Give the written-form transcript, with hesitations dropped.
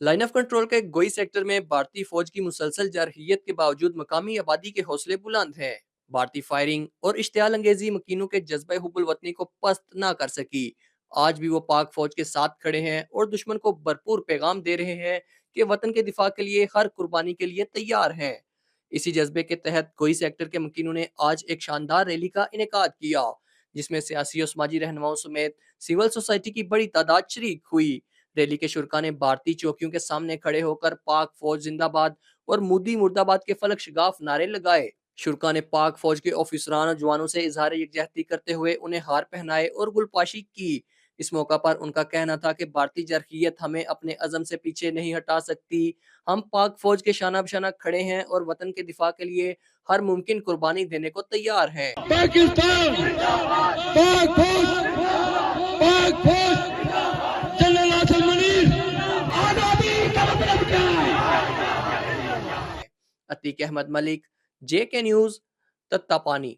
Line of control के गोई sector में भारतीय फौज की मुसलसल जारहियत के बावजूद मकामी आबादी के हौसले बुलंद हैं। भारतीय फायरिंग और इश्तियाल अंगेजी मकीनों के जज्बे हुब्बुल वतनी को पस्त ना कर सकी। आज भी वो पाक फौज के साथ खड़े हैं और दुश्मन को भरपूर पैगाम दे रहे हैं कि वतन के दिफा के लिए हर कुर्बानी के लिए तैयार हैं। इसी जज्बे के तहत गोई सेक्टर के मकीनों ने आज एक शानदार रैली का इनेकाद किया, जिसमें सियासी और समाजी रहनुमाओं समेत सिविल सोसाइटी की बड़ी तादाद शरीक हुई। रैली के शुरा ने भारतीय चौकियों के सामने खड़े होकर पाक फौज जिंदाबाद और मोदी मुर्दाबाद के फलक शगाफ नारे लगाए। शुरा ने पाक फौज के ऑफिसरान और जवानों से इजहार यकजहती करते हुए उन्हें हार पहनाए और गुलपाशी की। इस मौका पर उनका कहना था कि भारतीय जरखियत हमें अपने अज़म से पीछे नहीं हटा सकती। हम पाक फौज के शाना बशाना खड़े हैं और वतन के दिफा के लिए हर मुमकिन कुर्बानी देने को तैयार हैं। पाकिस्तान, पाक फौज, पाक फौज, जनरल आसिम मुनीर, आजादी का मतलब क्या है? Atiq Ahmed Malik, JK news, Tattapani.